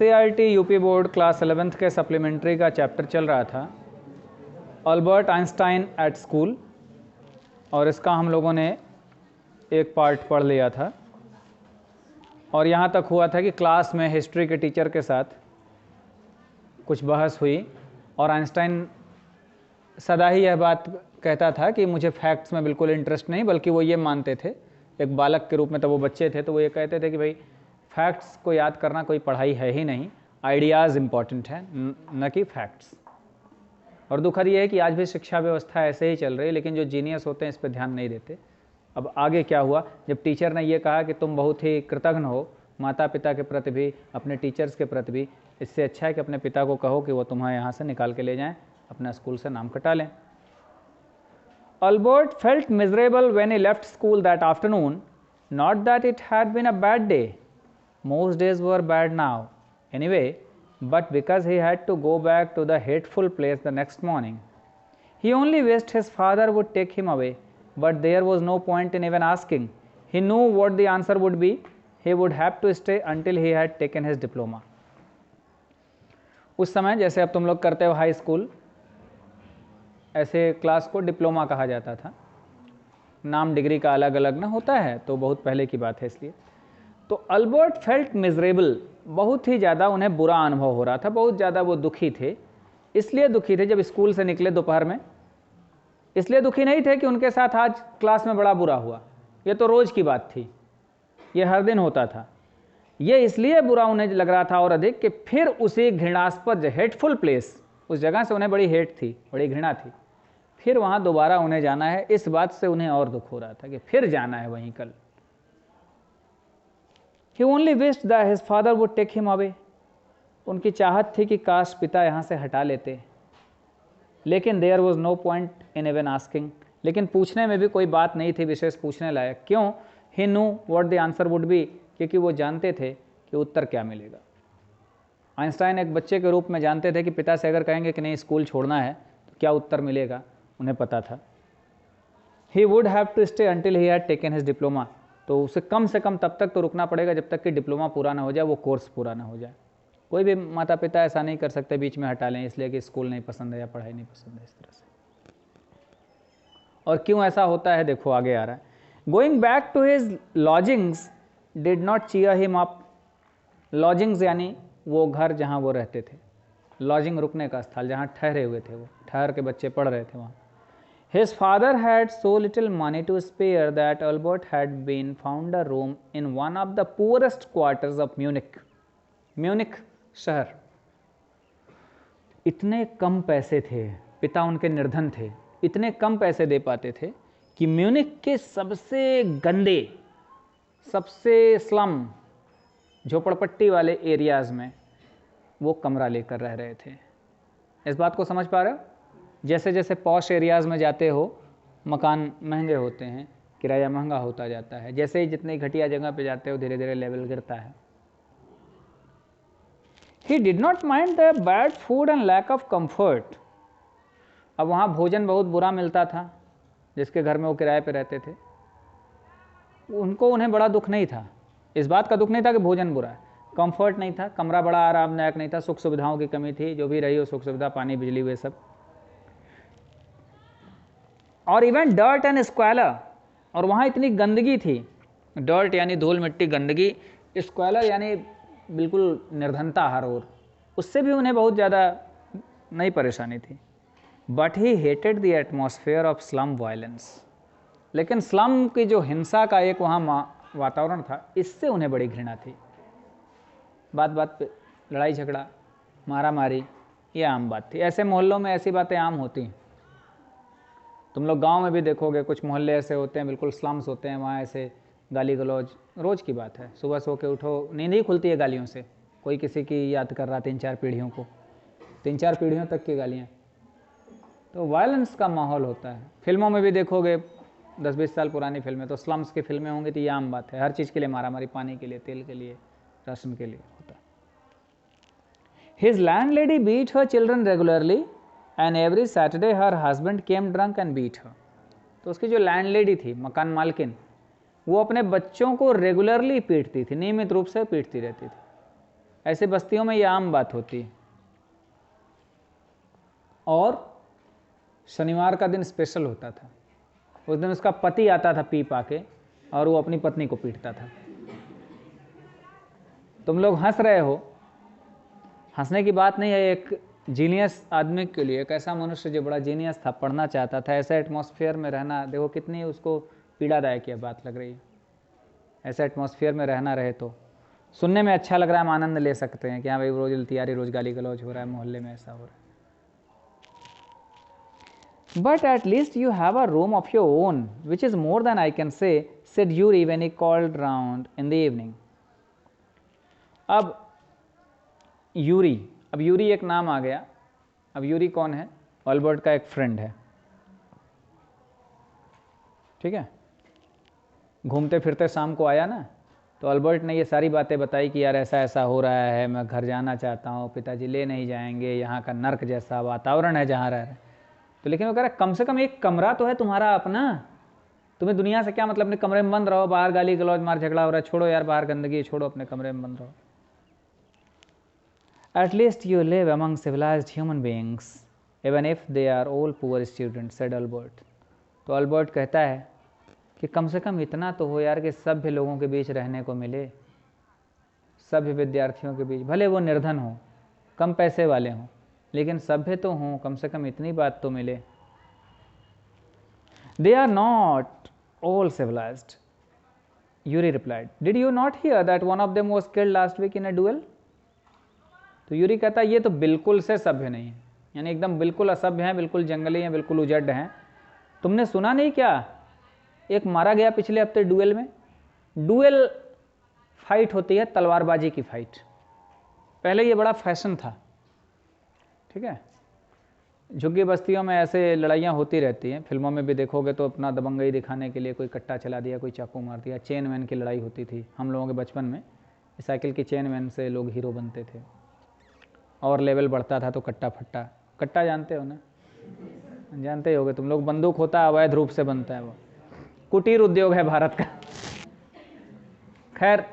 CRT UP board class 11th के supplementary का chapter चल रहा था अल्बर्ट आइंस्टाइन एट स्कूल, और इसका हम लोगों ने एक पार्ट पढ़ लिया था। और यहाँ तक हुआ था कि क्लास में हिस्ट्री के टीचर के साथ कुछ बहस हुई और आइंस्टाइन सदा ही यह बात कहता था कि मुझे फैक्ट्स में बिल्कुल इंटरेस्ट नहीं, बल्कि वो ये मानते थे, एक बालक के रूप में, तब वो बच्चे थे, तो वो ये कहते थे कि भाई फैक्ट्स को याद करना कोई पढ़ाई है ही नहीं, आइडियाज़ इम्पॉर्टेंट है न कि फैक्ट्स। और दुखद ये है कि आज भी शिक्षा व्यवस्था ऐसे ही चल रही है, लेकिन जो जीनियस होते हैं इस पर ध्यान नहीं देते। अब आगे क्या हुआ, जब टीचर ने ये कहा कि तुम बहुत ही कृतज्ञ हो माता पिता के प्रति भी, अपने टीचर्स के प्रति भी, इससे अच्छा है कि अपने पिता को कहो कि वो तुम्हें यहाँ से निकाल के ले जाएं, अपना स्कूल से नाम कटा लें। Albert felt miserable when he left school that afternoon. Not that it had been a bad day. Most days were bad now, anyway, but because he had to go back to the hateful place the next morning. He only wished his father would take him away, but there was no point in even asking. He knew what the answer would be. He would have to stay until he had taken his diploma. उस समय जैसे अब तुम लोग करते हो high school, ऐसे class को डिप्लोमा कहा जाता था। नाम डिग्री का अलग अलग ना होता है, तो बहुत पहले की बात है इसलिए। तो अल्बर्ट फेल्ट मिजरेबल, बहुत ही ज़्यादा उन्हें बुरा अनुभव हो रहा था, बहुत ज़्यादा वो दुखी थे। इसलिए दुखी थे जब स्कूल से निकले दोपहर में, इसलिए दुखी नहीं थे कि उनके साथ आज क्लास में बड़ा बुरा हुआ, ये तो रोज़ की बात थी, ये हर दिन होता था। ये इसलिए बुरा उन्हें लग रहा था और अधिक कि फिर उसी घृणास्पद हेटफुल प्लेस, उस जगह से उन्हें बड़ी हेट थी, बड़ी घृणा थी, फिर वहाँ दोबारा उन्हें जाना है। इस बात से उन्हें और दुख हो रहा था कि फिर जाना है वहीं कल। He only wished that his father would take him away. उनकी चाहत थी कि काश पिता यहाँ से हटा लेते, लेकिन there was no point in even asking. लेकिन पूछने में भी कोई बात नहीं थी विशेष पूछने लायक। क्यों? He knew what the answer would be. क्योंकि वो जानते थे कि उत्तर क्या मिलेगा। आइंस्टाइन एक बच्चे के रूप में जानते थे कि पिता से अगर कहेंगे कि नहीं स्कूल छोड़ना है तो क्या उत्तर मिलेगा, उन्हें पता था। He would have to stay until he had taken his diploma. तो उसे कम से कम तब तक तो रुकना पड़ेगा जब तक कि डिप्लोमा पूरा ना हो जाए, वो कोर्स पूरा ना हो जाए। कोई भी माता पिता ऐसा नहीं कर सकते बीच में हटा लें इसलिए कि स्कूल नहीं पसंद है या पढ़ाई नहीं पसंद है, इस तरह से। और क्यों ऐसा होता है देखो आगे आ रहा है। Going back to his lodgings did not cheer him up. Lodgings यानी वो घर जहाँ वो रहते थे, लॉजिंग रुकने का स्थल, जहाँ ठहरे हुए थे, वो ठहर के बच्चे पढ़ रहे थे वहाँ। His father had so little money to spare that Albert had been found a room in one of the poorest quarters of Munich. Munich शहर, इतने कम पैसे थे, पिता उनके निर्धन थे, इतने कम पैसे दे पाते थे कि म्यूनिक के सबसे गंदे, सबसे स्लम, झोपड़पट्टी वाले एरियाज़ में वो कमरा लेकर रह रहे थे। इस बात को समझ पा रहे हो? जैसे जैसे पॉश एरियाज़ में जाते हो मकान महंगे होते हैं, किराया महंगा होता जाता है, जैसे ही जितनी घटिया जगह पे जाते हो धीरे धीरे लेवल गिरता है। He did not mind the bad food and lack of comfort. अब वहाँ भोजन बहुत बुरा मिलता था जिसके घर में वो किराए पे रहते थे, उन्हें बड़ा दुख नहीं था, इस बात का दुख नहीं था कि भोजन बुरा है, कंफर्ट नहीं था, कमरा बड़ा आरामदायक नहीं था, सुख सुविधाओं की कमी थी, जो भी रही हो सुख सुविधा, पानी बिजली वे सब। और इवन डर्ट एंड स्क्वेलर, और वहाँ इतनी गंदगी थी, डर्ट यानी धूल मिट्टी गंदगी, स्क्वेलर यानी बिल्कुल निर्धनता हर ओर, उससे भी उन्हें बहुत ज़्यादा नई परेशानी थी। But he hated the atmosphere of slum violence. लेकिन स्लम की जो हिंसा का एक वहाँ वातावरण था, इससे उन्हें बड़ी घृणा थी। बात बात पे लड़ाई झगड़ा, मारा मारी, ये आम बात थी। ऐसे मोहल्लों में ऐसी बातें आम होती हैं। तुम लोग गांव में भी देखोगे, कुछ मोहल्ले ऐसे होते हैं, बिल्कुल स्लम्स होते हैं, वहाँ ऐसे गाली गलौज रोज़ की बात है। सुबह सो के उठो, नींद ही खुलती है गालियों से, कोई किसी की याद कर रहा 3-4 पीढ़ियों को, 3-4 पीढ़ियों तक की गालियाँ। तो वायलेंस का माहौल होता है। फिल्मों में भी देखोगे, 10-20 साल पुरानी फिल्में, तो स्लम्स की फिल्में होंगी तो ये आम बात है, हर चीज़ के लिए मारा मारी, पानी के लिए, तेल के लिए, राशन के लिए होता है। His landlady beat her children regularly and every Saturday her husband came drunk and beat her. तो उसकी जो लैंडलेडी थी, मकान मालकिन, वो अपने बच्चों को रेगुलरली पीटती थी, नियमित रूप से पीटती रहती थी। ऐसे बस्तियों में ये आम बात होती है। और शनिवार का दिन स्पेशल होता था। उस दिन उसका पति आता था पी पा के और वो अपनी पत्नी को पीटता था। तुम लोग हंस रहे हो, हंसने की बात नहीं है। एक जीनियस आदमी के लिए, एक ऐसा मनुष्य जो बड़ा जीनियस था, पढ़ना चाहता था, ऐसे एटमॉस्फेयर में रहना, देखो कितनी उसको पीड़ादायक ये बात लग रही है। ऐसे एटमॉस्फेयर में रहना रहे तो सुनने में अच्छा लग रहा है, हम आनंद ले सकते हैं कि हाँ भाई रोज तैयारी, रोज गाली गलौज हो रहा है, मोहल्ले में ऐसा हो रहा है। But at least you have a room of your own, which is more than I can say, said Yuri when he called round in the evening. अब यूरी एक नाम आ गया। अब यूरी कौन है? अल्बर्ट का एक फ्रेंड है, ठीक है। घूमते फिरते शाम को आया ना, तो अल्बर्ट ने ये सारी बातें बताई कि यार ऐसा ऐसा हो रहा है, मैं घर जाना चाहता हूँ, पिताजी ले नहीं जाएंगे, यहाँ का नर्क जैसा वातावरण है जहाँ रह रहे। तो लेकिन वो कह रहा कम से कम एक कमरा तो है तुम्हारा अपना, तुम्हें दुनिया से क्या मतलब, अपने कमरे में बंद रहो, बाहर गाली गलौज मार झगड़ा हो रहा है, छोड़ो यार बाहर गंदगी, छोड़ो, अपने कमरे में बंद रहो। At least you live among civilized human beings, even if they are all poor students, said Albert. तो अल्बर्ट कहता है कि कम से कम इतना तो हो यार कि सभ्य लोगों के बीच रहने को मिले, सभ्य विद्यार्थियों के बीच, भले वो निर्धन हो, कम पैसे वाले हों, लेकिन सभ्य तो हों, कम से कम इतनी बात तो मिले। They are not all civilized, Yuri replied. Did you not hear that one of them was killed last week in a duel? तो यूरी कहता है ये तो बिल्कुल से सभ्य नहीं है, यानी एकदम बिल्कुल असभ्य हैं, बिल्कुल जंगली हैं, बिल्कुल उजड़ हैं। तुमने सुना नहीं क्या, एक मारा गया पिछले हफ्ते डुएल में। डुएल फाइट होती है, तलवारबाजी की फाइट। पहले ये बड़ा फैशन था, ठीक है। झुग्गी बस्तियों में ऐसे लड़ाइयाँ होती रहती हैं, फिल्मों में भी देखोगे तो अपना दबंगई दिखाने के लिए कोई कट्टा चला दिया, कोई चाकू मार दिया। चेन वैन की लड़ाई होती थी हम लोगों के बचपन में, साइकिल की चेन वैन से लोग हीरो बनते थे, और लेवल बढ़ता था तो कट्टा फट्टा, कट्टा जानते हो ना, जानते होगे तुम लोग। बंदूक होता है, अवैध रूप से बनता है, वो कुटीर उद्योग है भारत का। खैर,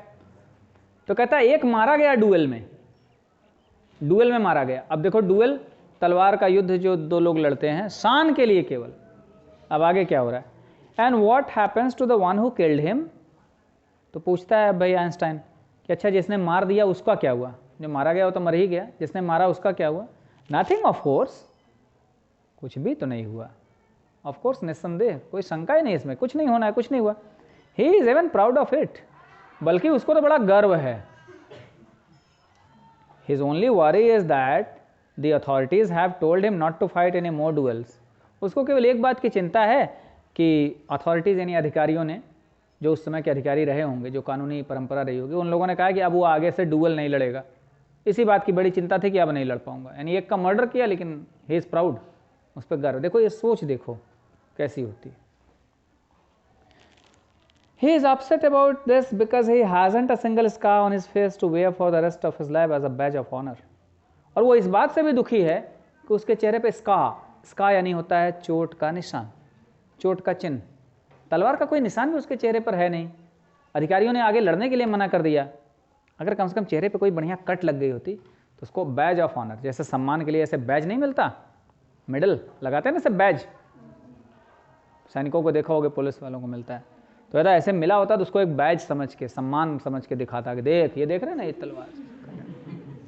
तो कहता है एक मारा गया डुएल में मारा गया। अब देखो डुएल, तलवार का युद्ध जो दो लोग लड़ते हैं शान के लिए केवल। अब आगे क्या हो रहा है? And what happens to the one who killed him? तो पूछता है भाई आइंस्टाइन कि अच्छा जिसने मार दिया उसका क्या हुआ? जो मारा गया वो तो मर ही गया, जिसने मारा उसका क्या हुआ? नथिंग ऑफ कोर्स, कुछ भी तो नहीं हुआ। ऑफ कोर्स, निस्संदेह, कोई शंका ही नहीं इसमें, कुछ नहीं होना है, कुछ नहीं हुआ। He is even proud of it, बल्कि उसको तो बड़ा गर्व है। His only worry is that the authorities have told him not to fight any more duels. उसको केवल एक बात की चिंता है कि अथॉरिटीज यानी अधिकारियों ने, जो उस समय के अधिकारी रहे होंगे, जो कानूनी परंपरा रही होगी, उन लोगों ने कहा कि अब वो आगे से डुएल नहीं लड़ेगा। इसी बात की बड़ी चिंता थी कि अब नहीं लड़ पाऊंगा। यानी एक का मर्डर किया लेकिन ही इज प्राउड, उस पर गर्व। देखो ये सोच देखो कैसी होती है। He is upset about this because he hasn't a single scar on his face to wear for the rest of his life as a badge of honor. और वो इस बात से भी दुखी है कि उसके चेहरे पे स्का यानी होता है चोट का निशान, चोट का चिन्ह। तलवार का कोई निशान भी उसके चेहरे पर है नहीं। अधिकारियों ने आगे लड़ने के लिए मना कर दिया। अगर कम से कम चेहरे पे कोई बढ़िया कट लग गई होती तो उसको बैज ऑफ ऑनर, जैसे सम्मान के लिए ऐसे बैज नहीं मिलता, मेडल लगाते हैं ना, सब बैज, सैनिकों को देखा होगा, पुलिस वालों को मिलता है, तो यदि ऐसे मिला होता तो उसको एक बैज समझ के, सम्मान समझ के दिखाता कि देख ये देख रहे हैं ना ये तलवार।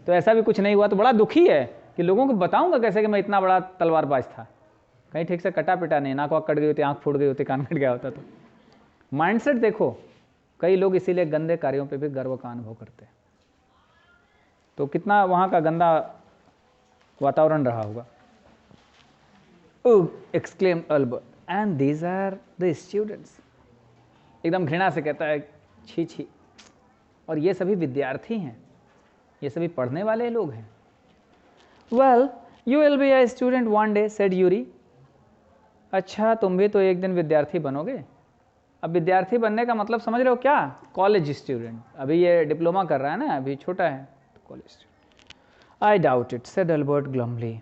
तो ऐसा भी कुछ नहीं हुआ। तो बड़ा दुखी है कि लोगों को बताऊंगा कैसे कि मैं इतना बड़ा तलवारबाज था। कहीं ठीक से कटा पिटा नहीं, नाक वाक कट गई होती, आंख फूट गई होती, कान कट गया होता। तो माइंडसेट देखो, कई लोग इसीलिए गंदे कार्यों पे भी गर्व का अनुभव करते हैं। तो कितना वहाँ का गंदा वातावरण रहा होगा। Exclaim Albert, and these are the students. एकदम घृणा से कहता है, छी छी, और ये सभी विद्यार्थी हैं, ये सभी पढ़ने वाले लोग हैं। Well you will be a student one day, said Yuri. अच्छा तुम भी तो एक दिन विद्यार्थी बनोगे। अब विद्यार्थी बनने का मतलब समझ रहे हो क्या? College student. अभी ये डिप्लोमा कर रहा है ना, अभी छोटा है, तो college student. I doubt it, said Albert glumly.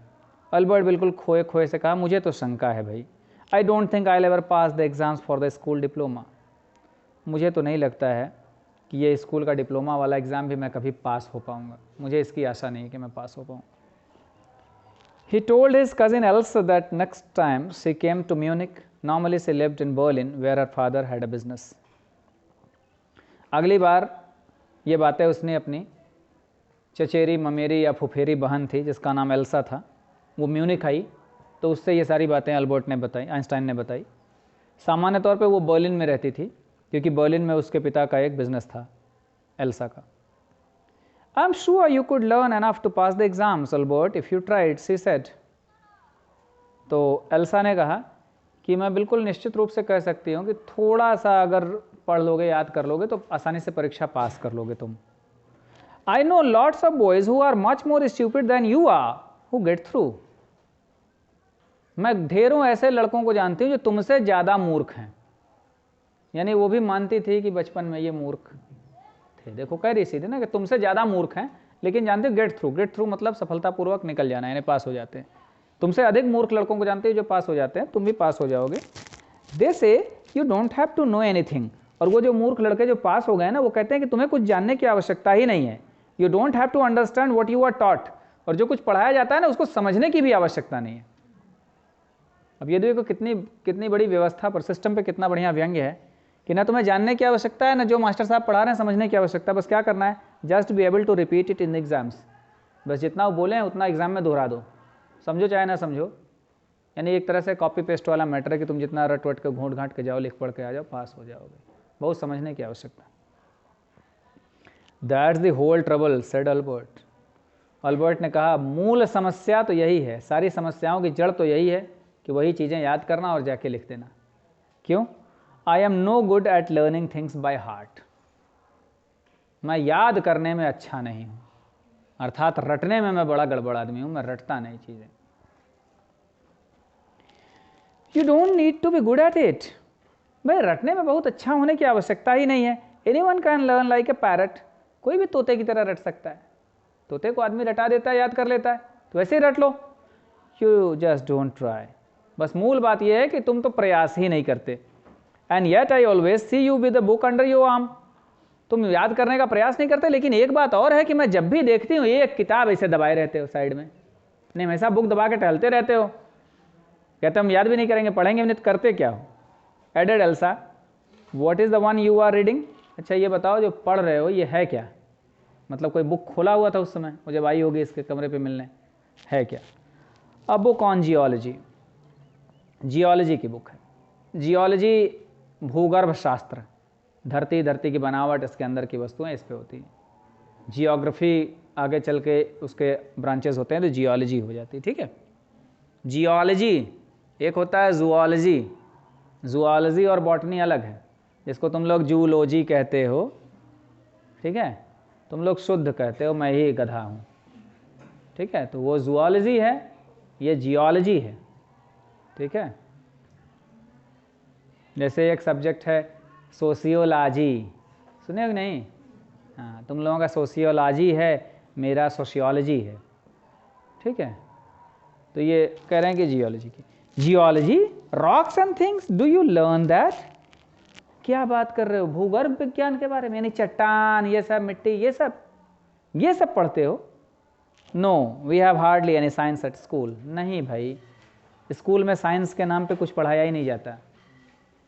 Albert बिल्कुल खोए खोए से कहा, मुझे तो शंका है भाई। I don't think I will ever pass the exams for the school diploma. मुझे तो नहीं लगता है कि ये स्कूल का डिप्लोमा वाला एग्ज़ाम भी मैं कभी पास हो पाऊँगा, मुझे इसकी आशा नहीं कि मैं पास हो पाऊँ। He told his cousin Elsa that next time she came to Munich, normally she lived in Berlin where her father had a business. अगली बार ये बातें उसने अपनी चचेरी ममेरी या फुफेरी बहन थी जिसका नाम एल्सा था, वो म्यूनिक आई तो उससे ये सारी बातें अल्बर्ट ने बताई, आइंस्टाइन ने बताई। सामान्य तौर पे वो बर्लिन में रहती थी क्योंकि बर्लिन में उसके पिता का एक बिजनेस था एल्सा का। I'm sure you could learn enough to pass the exams, Albert, if you tried, she said. तो एल्सा ने कहा कि मैं बिल्कुल निश्चित रूप से कह सकती हूँ कि थोड़ा सा अगर पढ़ लोगे, याद कर लोगे तो आसानी से परीक्षा पास कर लोगे तुम। I know lots of boys who are much more stupid than you are who get through. मैं ढेरों ऐसे लड़कों को जानती हूँ जो तुमसे ज़्यादा मूर्ख हैं। यानी वो भी मानती थी कि बचपन में ये मूर्ख थे। देखो कह रही सीधे ना कि तुमसे ज़्यादा मूर्ख हैं, लेकिन जानते हो गेट थ्रू मतलब सफलतापूर्वक निकल जाना, यानी पास हो जाते हैं। तुमसे अधिक मूर्ख लड़कों को जानते हो जो पास हो जाते हैं, तुम भी पास हो जाओगे। They say you don't have to know anything, और वो जो मूर्ख लड़के जो पास हो गए ना वो कहते हैं कि तुम्हें कुछ जानने की आवश्यकता ही नहीं है। You don't have to understand what you are taught, और जो कुछ पढ़ाया जाता है ना उसको समझने की भी आवश्यकता नहीं है। अब ये देखो कितनी बड़ी व्यवस्था पर, सिस्टम पे कितना बढ़िया व्यंग्य है कि ना तुम्हें जानने की आवश्यकता है ना जो मास्टर साहब पढ़ा रहे हैं समझने की आवश्यकता, बस क्या करना है, just be able to repeat it in exams. बस जितना वो बोले हैं उतना एग्जाम में दोहरा दो, समझो चाहे ना समझो। यानी एक तरह से कॉपी पेस्ट वाला मैटर है कि तुम जितना रट वट के घूट घाट के जाओ, लिख पढ़ के आ जाओ, पास हो जाओगे, बहुत समझने की आवश्यकता। That's the whole trouble, said Albert. Albert ने कहा मूल समस्या तो यही है, सारी समस्याओं की जड़ तो यही है कि वही चीज़ें याद करना और जाके लिख देना। क्यों? I am no good at learning things by heart. मैं याद करने में अच्छा नहीं हूँ, अर्थात रटने में मैं बड़ा गड़बड़ आदमी हूँ, मैं रटता नहीं चीज़ें। You don't need to be good at it. भाई रटने में बहुत अच्छा होने की आवश्यकता ही नहीं है। Anyone can learn like a parrot. कोई भी तोते की तरह रट सकता है। तोते को आदमी रटा देता है, याद कर लेता है, तो वैसे ही रट लो। You just don't try. बस मूल बात यह है कि तुम तो प्रयास ही नहीं करते। And yet I always see you with the book under your arm. तुम याद करने का प्रयास नहीं करते, लेकिन एक बात और है कि मैं जब भी देखती हूँ एक किताब ऐसे दबाए रहते हो साइड में, नहीं हमेशा बुक दबा के टहलते रहते हो। कहते हम याद भी नहीं करेंगे, पढ़ेंगे भी नहीं, तो करते क्या हो? Added Elsa, what is the one you are reading? अच्छा ये बताओ जो पढ़ रहे हो ये है क्या? मतलब कोई बुक खोला हुआ था उस समय, वो जब आई होगी इसके कमरे पे मिलने, है क्या? अब बुक ऑन जियोलॉजी, जियोलॉजी की बुक है। जियोलॉजी भूगर्भ शास्त्र, धरती की बनावट, इसके अंदर की वस्तुएं इस पे होती हैं। जियोग्राफी आगे चल के उसके ब्रांचेस होते हैं तो जियोलॉजी हो जाती है। ठीक है, जियोलॉजी एक होता है जूलॉजी। जूलॉजी और बॉटनी अलग है, जिसको तुम लोग जूलॉजी कहते हो। ठीक है, तुम लोग शुद्ध कहते हो, मैं ही गधा हूँ। ठीक है, तो वो जूलॉजी है, ये जियोलॉजी है। ठीक है, जैसे एक सब्जेक्ट है सोशियोलॉजी, सुने हो कि नहीं? हाँ, तुम लोगों का सोशियोलॉजी है, मेरा सोशियोलॉजी है। ठीक है, तो ये कह रहे हैं कि जियोलॉजी की। Geology, rocks and things, do you learn that? क्या बात कर रहे हो? भूगर्भ विज्ञान के बारे में, यानी चट्टान, ये सब मिट्टी, ये सब पढ़ते हो? No, we have hardly any science at school. नहीं भाई, स्कूल में साइंस के नाम पे कुछ पढ़ाया ही नहीं जाता,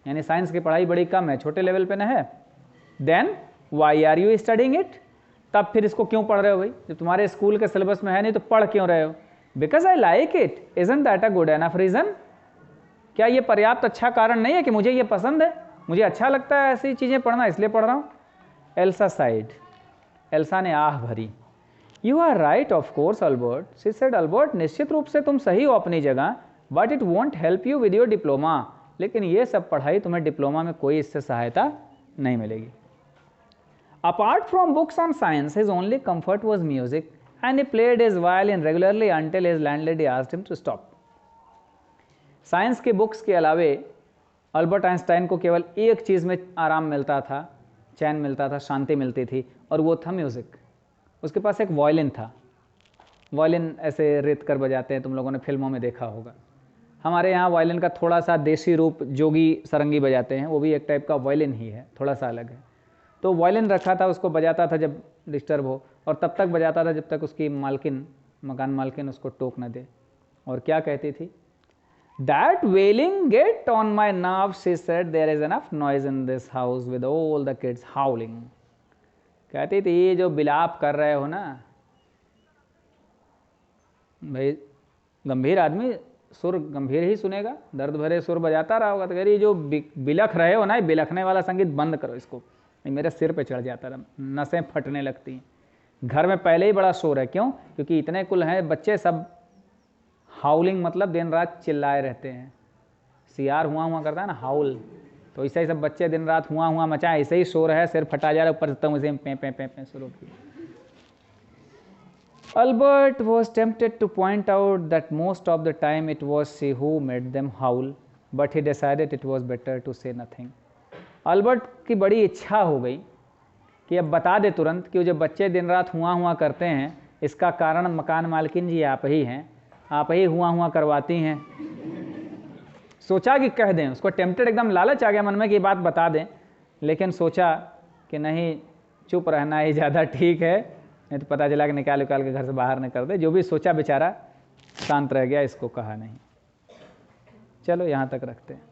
यानी साइंस की पढ़ाई बड़ी कम है, छोटे लेवल पे ना है। Then why are you studying it? तब फिर इसको क्यों पढ़ रहे हो भाई? जब तुम्हारे स्कूल के सिलेबस में है नहीं तो पढ़ क्यों रहे हो? Because I like it, isn't that a good enough reason? क्या ये पर्याप्त अच्छा कारण नहीं है कि मुझे ये पसंद है, मुझे अच्छा लगता है ऐसी चीज़ें पढ़ना, इसलिए पढ़ रहा हूँ? एल्सा साइड, एल्सा ने आह भरी। You are right of course Albert, she said. Albert, निश्चित रूप से तुम सही हो अपनी जगह, but it won't help you with your diploma. लेकिन ये सब पढ़ाई तुम्हें डिप्लोमा में कोई इससे सहायता नहीं मिलेगी। Apart from books on science, his only comfort was music and he played his violin regularly until his landlady asked him to stop. Science के बुक्स के अलावे अल्बर्ट आइंस्टाइन को केवल एक चीज़ में आराम मिलता था, चैन मिलता था, शांति मिलती थी, और वो था म्यूज़िक। उसके पास एक वायलिन था। वायलिन ऐसे रेत कर बजाते हैं, तुम लोगों ने फिल्मों में देखा होगा। हमारे यहाँ वायलिन का थोड़ा सा देसी रूप जोगी सरंगी बजाते हैं, वो भी एक टाइप का वायलिन ही है, थोड़ा सा अलग है। तो वायलिन रखा था, उसको बजाता था जब डिस्टर्ब हो, और तब तक बजाता था जब तक उसकी मालकिन, मकान मालकिन उसको टोक न दे। और क्या कहती थी? That wailing get on my nerves, she said, there is enough noise in this house with all the kids howling. कहती थी ये जो बिलाप कर रहे हो ना, भाई गंभीर आदमी सुर गंभीर ही सुनेगा, दर्द भरे सुर बजाता रहा होगा, तो कह रही जो बिलख रहे हो ना, ये बिलखने वाला संगीत बंद करो इसको, मेरे सिर पे चढ़ जाता था, नसें फटने लगती हैं। घर में पहले ही बड़ा शोर है, क्यों? क्योंकि इतने कुल हैं बच्चे, सब हाउलिंग मतलब दिन रात चिल्लाए रहते हैं। सियार हुआ करता है ना, हाउल, तो ऐसे ही सब बच्चे दिन रात हुआ मचाए, ऐसे ही शोर है, सिर फटा जा रहा है, ऊपर से मुझे पे शुरू की। Albert was tempted to point out that most of the time it was she who made them howl, but he decided it was better to say nothing. Albert की बड़ी इच्छा हो गई कि अब बता दे तुरंत कि वो जो बच्चे दिन रात हुआ करते हैं, इसका कारण मकान मालकिन जी आप ही हैं, आप ही हुआ करवाती हैं। सोचा कि कह दें, उसको टेम्प्टेड, एकदम लालच आ गया मन में कि बात बता दें, लेकिन सोचा कि नहीं, चुप रहना ही ज़्यादा ठीक है, नहीं तो पता चला कि निकाल के घर से बाहर न कर दे। जो भी सोचा बेचारा शांत रह गया, इसको कहा नहीं। चलो यहाँ तक रखते हैं।